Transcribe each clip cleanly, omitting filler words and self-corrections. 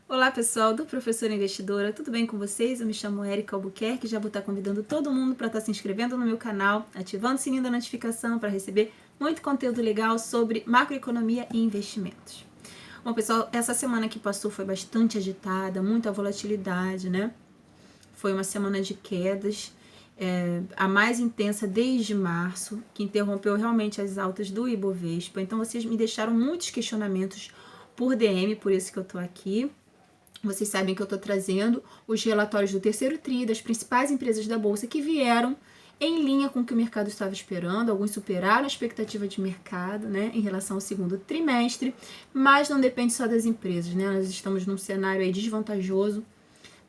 Olá pessoal do Professora Investidora, tudo bem com vocês? Eu me chamo Erika Albuquerque, já vou estar convidando todo mundo para estar se inscrevendo no meu canal, ativando o sininho da notificação para receber muito conteúdo legal sobre macroeconomia e investimentos. Bom pessoal, essa semana que passou foi bastante agitada, muita volatilidade, né? Foi uma semana de quedas, a mais intensa desde março, que interrompeu realmente as altas do Ibovespa. Então vocês me deixaram muitos questionamentos por DM, por isso que eu estou aqui. Vocês sabem que eu estou trazendo os relatórios do terceiro TRI das principais empresas da Bolsa que vieram em linha com o que o mercado estava esperando. Alguns superaram a expectativa de mercado, né, em relação ao segundo trimestre, mas não depende só das empresas, né? Nós estamos num cenário aí desvantajoso,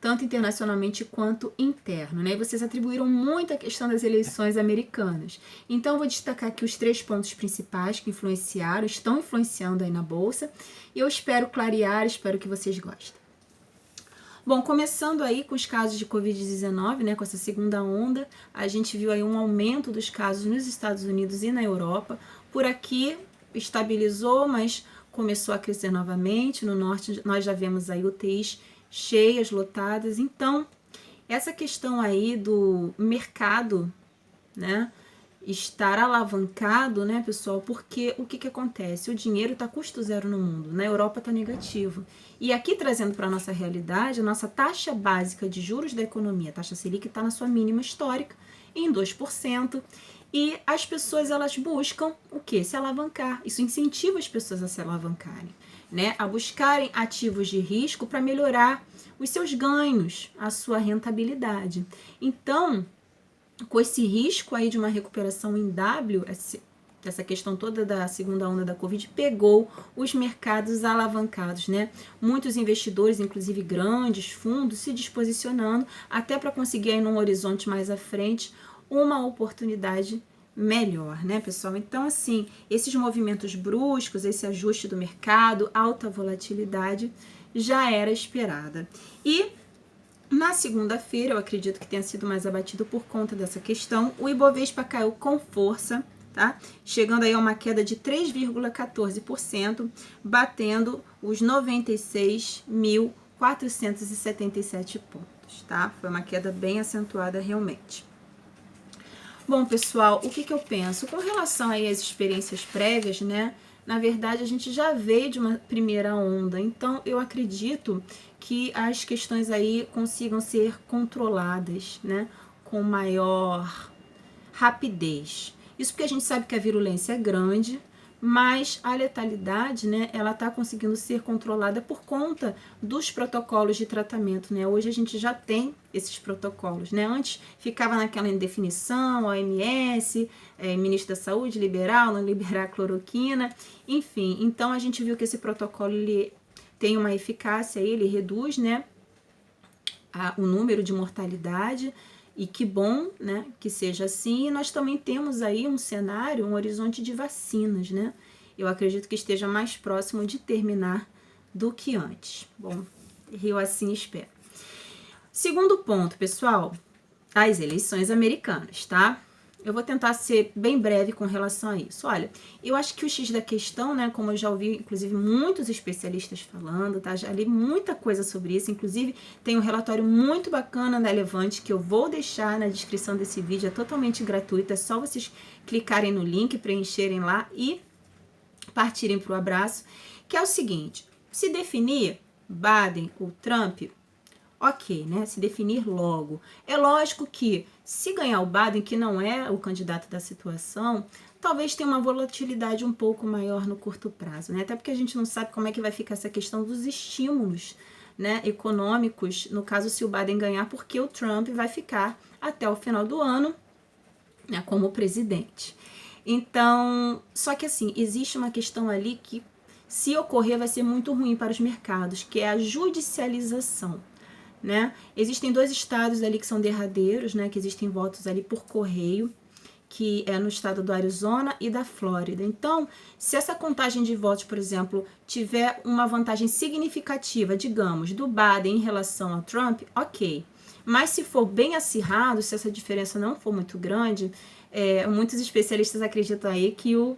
tanto internacionalmente quanto interno, né? E vocês atribuíram muito a questão das eleições americanas. Então, eu vou destacar aqui os 3 pontos principais que influenciaram, estão influenciando aí na Bolsa, e eu espero clarear, espero que vocês gostem. Bom, começando aí com os casos de Covid-19, né, com essa segunda onda, a gente viu aí um aumento dos casos nos Estados Unidos e na Europa. Por aqui estabilizou, mas começou a crescer novamente. No norte nós já vemos aí UTIs cheias, lotadas. Então, essa questão aí do mercado, né, estar alavancado, né, pessoal, porque o que acontece? O dinheiro está custo zero no mundo, na Europa está negativo. E aqui trazendo para a nossa realidade, a nossa taxa básica de juros da economia, a taxa Selic, está na sua mínima histórica, em 2%, e as pessoas elas buscam o quê? Se alavancar. Isso incentiva as pessoas a se alavancarem, né, a buscarem ativos de risco para melhorar os seus ganhos, a sua rentabilidade. Então, com esse risco aí de uma recuperação em W, essa questão toda da segunda onda da Covid pegou os mercados alavancados, né? Muitos investidores, inclusive grandes fundos, se disposicionando até para conseguir aí num horizonte mais à frente uma oportunidade melhor, né, pessoal? Então, assim, esses movimentos bruscos, esse ajuste do mercado, alta volatilidade, já era esperada. E na segunda-feira, eu acredito que tenha sido mais abatido por conta dessa questão, o Ibovespa caiu com força, tá? Chegando aí a uma queda de 3,14%, batendo os 96.477 pontos, tá? Foi uma queda bem acentuada realmente. Bom, pessoal, o que eu penso? Com relação aí às experiências prévias, né? Na verdade, a gente já veio de uma primeira onda, então eu acredito que as questões aí consigam ser controladas, né? Com maior rapidez. Isso porque a gente sabe que a virulência é grande, mas a letalidade, né, ela está conseguindo ser controlada por conta dos protocolos de tratamento, né? Hoje a gente já tem esses protocolos, né? Antes ficava naquela indefinição, OMS, Ministro da Saúde, liberar ou não liberar cloroquina, enfim. Então a gente viu que esse protocolo ele tem uma eficácia, ele reduz, né, o número de mortalidade. E que bom, né, que seja assim. E nós também temos aí um cenário, um horizonte de vacinas, né? Eu acredito que esteja mais próximo de terminar do que antes. Bom, eu assim espero. Segundo ponto, pessoal, as eleições americanas, tá? Eu vou tentar ser bem breve com relação a isso. Olha, eu acho que o X da questão, né, como eu já ouvi, inclusive, muitos especialistas falando, tá? Já li muita coisa sobre isso, inclusive tem um relatório muito bacana da Levante que eu vou deixar na descrição desse vídeo, é totalmente gratuito, é só vocês clicarem no link, preencherem lá e partirem para o abraço, que é o seguinte, se definir Biden ou Trump, ok, né? Se definir logo. É lógico que, se ganhar o Biden, que não é o candidato da situação, talvez tenha uma volatilidade um pouco maior no curto prazo, né? Até porque a gente não sabe como é que vai ficar essa questão dos estímulos, né, econômicos, no caso se o Biden ganhar, porque o Trump vai ficar até o final do ano, né, como presidente. Então, só que assim, existe uma questão ali que, se ocorrer, vai ser muito ruim para os mercados, que é a judicialização. Né? Existem 2 estados ali que são derradeiros, né? Que existem votos ali por correio, que é no estado do Arizona e da Flórida. Então, se essa contagem de votos, por exemplo, tiver uma vantagem significativa, digamos, do Biden em relação ao Trump, ok. Mas se for bem acirrado, se essa diferença não for muito grande, muitos especialistas acreditam aí que o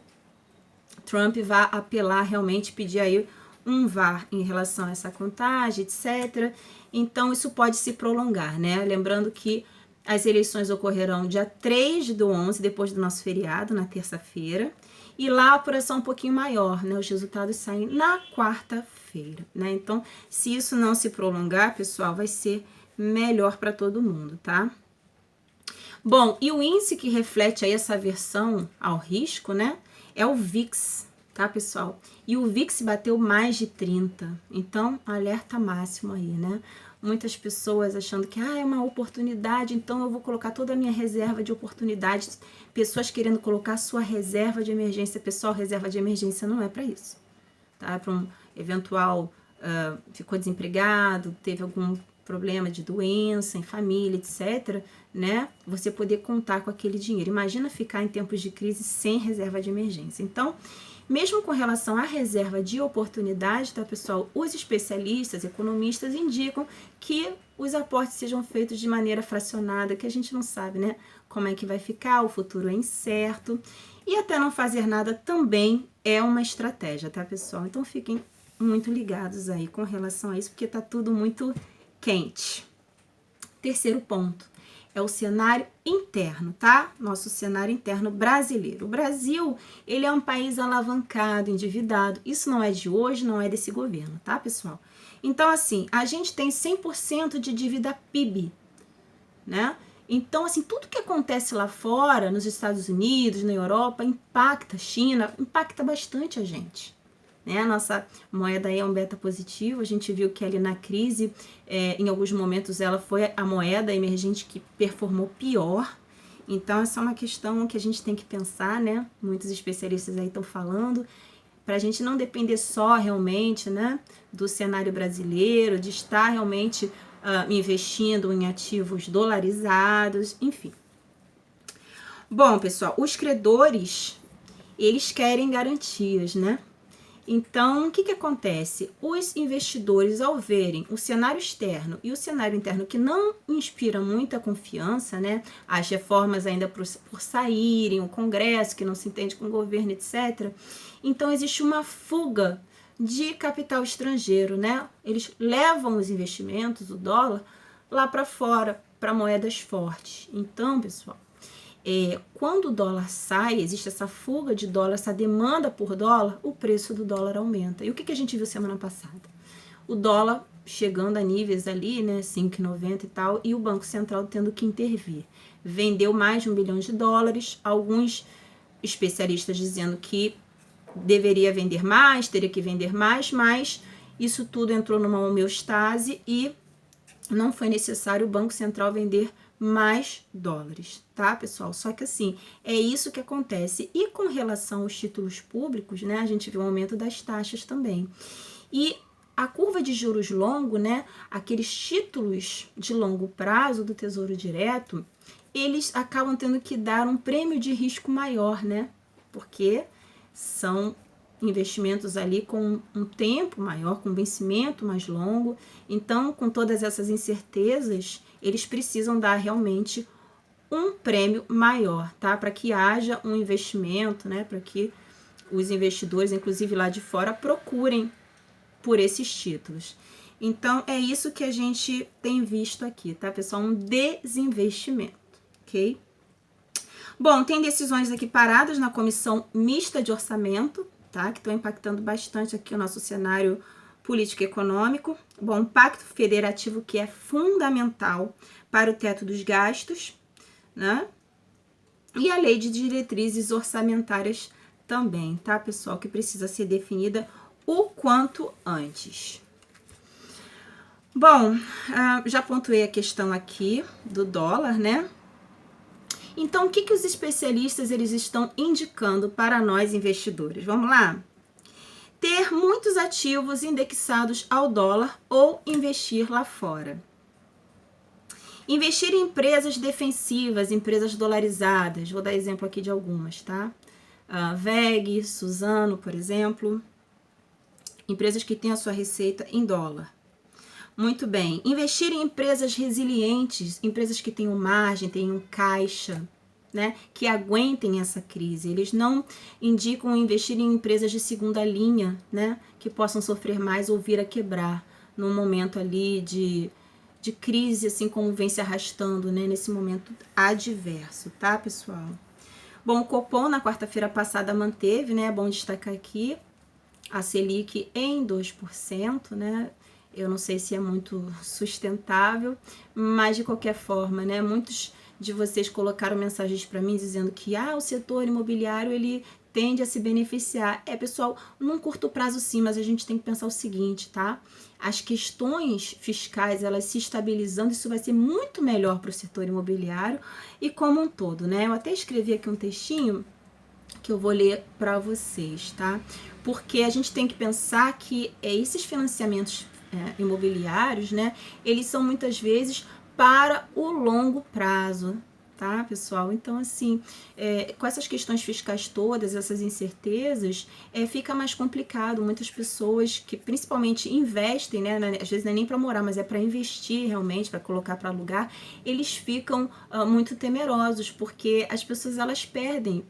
Trump vai apelar realmente, pedir aí um VAR em relação a essa contagem, etc. Então, isso pode se prolongar, né? Lembrando que as eleições ocorrerão dia 3/11, depois do nosso feriado, na terça-feira. E lá a apuração é um pouquinho maior, né? Os resultados saem na quarta-feira, né? Então, se isso não se prolongar, pessoal, vai ser melhor para todo mundo, tá? Bom, e o índice que reflete aí essa aversão ao risco, né? É o VIX, tá, pessoal? E o VIX bateu mais de 30. Então, alerta máximo aí, né? Muitas pessoas achando que é uma oportunidade, então eu vou colocar toda a minha reserva de oportunidades. Pessoas querendo colocar sua reserva de emergência. Pessoal, reserva de emergência não é para isso, tá? Para um eventual ficou desempregado, teve algum problema de doença em família, etc., né? Você poder contar com aquele dinheiro. Imagina ficar em tempos de crise sem reserva de emergência. Então, mesmo com relação à reserva de oportunidade, tá, pessoal? Os especialistas, economistas indicam que os aportes sejam feitos de maneira fracionada, que a gente não sabe, né? Como é que vai ficar, o futuro é incerto. E até não fazer nada também é uma estratégia, tá, pessoal? Então, fiquem muito ligados aí com relação a isso, porque tá tudo muito quente. Terceiro ponto é o cenário interno, tá? Nosso cenário interno brasileiro. O Brasil, ele é um país alavancado, endividado. Isso não é de hoje, não é desse governo, tá, pessoal? Então, assim, a gente tem 100% de dívida PIB, né? Então, assim, tudo que acontece lá fora, nos Estados Unidos, na Europa, impacta, China, impacta bastante a gente. Né? A nossa moeda aí é um beta positivo, a gente viu que ali na crise, em alguns momentos ela foi a moeda emergente que performou pior. Então essa é uma questão que a gente tem que pensar, né? Muitos especialistas aí estão falando, para a gente não depender só realmente, né, do cenário brasileiro, de estar realmente investindo em ativos dolarizados, enfim. Bom, pessoal, os credores, eles querem garantias, né? Então, o que acontece? Os investidores, ao verem o cenário externo e o cenário interno que não inspira muita confiança, né? As reformas ainda por saírem, o Congresso que não se entende com o governo, etc. Então, existe uma fuga de capital estrangeiro, né? Eles levam os investimentos, o dólar, lá para fora, para moedas fortes. Então, pessoal, quando o dólar sai, existe essa fuga de dólar, essa demanda por dólar, o preço do dólar aumenta. E o que a gente viu semana passada? O dólar chegando a níveis ali, né, 5,90 e tal, e o Banco Central tendo que intervir. Vendeu mais de $1 bilhão, alguns especialistas dizendo que deveria vender mais, teria que vender mais, mas isso tudo entrou numa homeostase e não foi necessário o Banco Central vender mais dólares, tá, pessoal? Só que assim, é isso que acontece. E com relação aos títulos públicos, né, a gente vê um aumento das taxas também. E a curva de juros longo, né, aqueles títulos de longo prazo do Tesouro Direto, eles acabam tendo que dar um prêmio de risco maior, né? Porque são investimentos ali com um tempo maior, com vencimento mais longo. Então, com todas essas incertezas, eles precisam dar realmente um prêmio maior, tá? Para que haja um investimento, né? Para que os investidores, inclusive lá de fora, procurem por esses títulos. Então, é isso que a gente tem visto aqui, tá, pessoal? Um desinvestimento, ok? Bom, tem decisões aqui paradas na Comissão Mista de Orçamento, tá? Que estão impactando bastante aqui o nosso cenário político e econômico. Bom, um pacto federativo que é fundamental para o teto dos gastos, né? E a lei de diretrizes orçamentárias também, tá, pessoal? Que precisa ser definida o quanto antes. Bom, já pontuei a questão aqui do dólar, né? Então, o que os especialistas eles estão indicando para nós investidores? Vamos lá? Ter muitos ativos indexados ao dólar ou investir lá fora. Investir em empresas defensivas, empresas dolarizadas. Vou dar exemplo aqui de algumas, tá? VEG, Suzano, por exemplo. Empresas que têm a sua receita em dólar. Muito bem. Investir em empresas resilientes, empresas que tenham margem, tenham caixa, né, que aguentem essa crise. Eles não indicam investir em empresas de segunda linha, né, que possam sofrer mais ou vir a quebrar num momento ali de crise, assim como vem se arrastando, né, nesse momento adverso, tá, pessoal? Bom, o Copom na quarta-feira passada manteve, né, é bom destacar aqui, a Selic em 2%, né, eu não sei se é muito sustentável, mas de qualquer forma, né, muitos de vocês colocaram mensagens para mim dizendo que o setor imobiliário ele tende a se beneficiar. Pessoal, num curto prazo sim, mas a gente tem que pensar o seguinte, tá? As questões fiscais, elas se estabilizando, isso vai ser muito melhor para o setor imobiliário e como um todo, né? Eu até escrevi aqui um textinho que eu vou ler para vocês, tá? Porque a gente tem que pensar que esses financiamentos imobiliários, né, eles são muitas vezes para o longo prazo, tá, pessoal? Então, assim, com essas questões fiscais todas, essas incertezas, fica mais complicado. Muitas pessoas que principalmente investem, né, às vezes não é nem para morar, mas é para investir realmente, para colocar para alugar, eles ficam muito temerosos, porque as pessoas elas perdem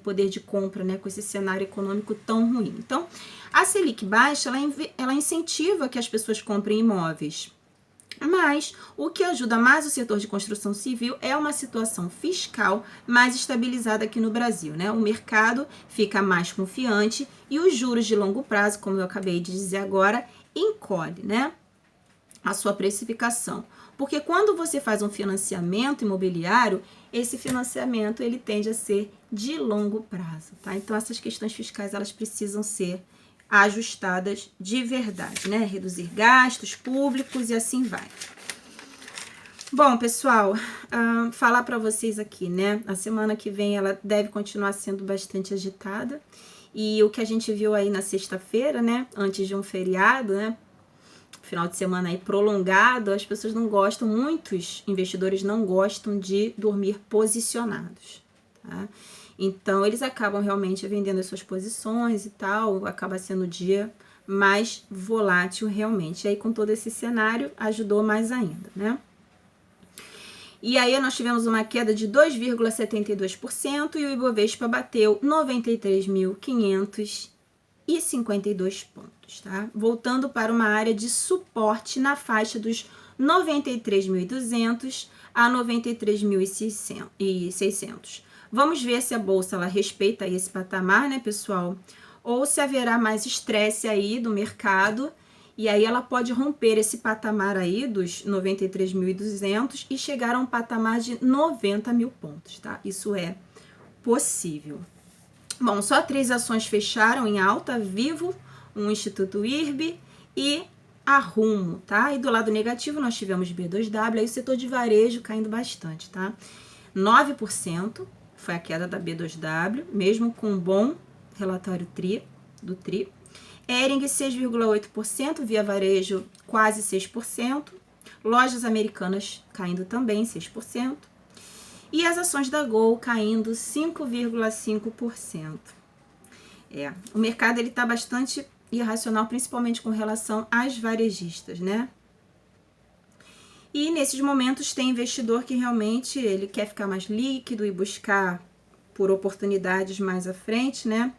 poder de compra, né, com esse cenário econômico tão ruim. Então, a Selic baixa, ela incentiva que as pessoas comprem imóveis. Mas o que ajuda mais o setor de construção civil é uma situação fiscal mais estabilizada aqui no Brasil, né? O mercado fica mais confiante e os juros de longo prazo, como eu acabei de dizer agora, encolhe, né, a sua precificação. Porque quando você faz um financiamento imobiliário, esse financiamento ele tende a ser de longo prazo, tá? Então essas questões fiscais elas precisam ser ajustadas de verdade, né? Reduzir gastos públicos e assim vai. Bom, pessoal, falar para vocês aqui, né? A semana que vem ela deve continuar sendo bastante agitada. E o que a gente viu aí na sexta-feira, né? Antes de um feriado, né? Final de semana aí prolongado, as pessoas não gostam, muitos investidores não gostam de dormir posicionados, tá? Então, eles acabam realmente vendendo as suas posições e tal, acaba sendo o dia mais volátil realmente. E aí, com todo esse cenário, ajudou mais ainda, né? E aí, nós tivemos uma queda de 2,72% e o Ibovespa bateu 93.552 pontos, tá? Voltando para uma área de suporte na faixa dos 93.200 a 93.600. Vamos ver se a bolsa ela respeita esse patamar, né, pessoal? Ou se haverá mais estresse aí do mercado e aí ela pode romper esse patamar aí dos 93.200 e chegar a um patamar de 90 mil pontos, tá? Isso é possível. Bom, só 3 ações fecharam em alta: Vivo, o Instituto IRB e a Rumo, tá? E do lado negativo nós tivemos B2W, aí o setor de varejo caindo bastante, tá? 9% foi a queda da B2W, mesmo com um bom relatório do TRI. Hering 6,8%, Via Varejo quase 6%, Lojas Americanas caindo também 6%, e as ações da Gol caindo 5,5%. O mercado ele está bastante irracional, principalmente com relação às varejistas, né? E nesses momentos tem investidor que realmente ele quer ficar mais líquido e buscar por oportunidades mais à frente, né?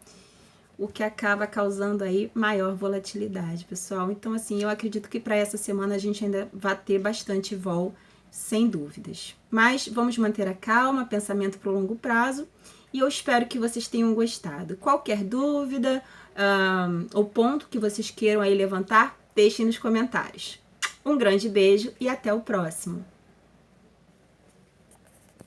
O que acaba causando aí maior volatilidade, pessoal. Então, assim, eu acredito que para essa semana a gente ainda vai ter bastante vol, sem dúvidas. Mas vamos manter a calma, pensamento para o longo prazo. E eu espero que vocês tenham gostado. Qualquer dúvida ou ponto que vocês queiram aí levantar, deixem nos comentários. Um grande beijo e até o próximo.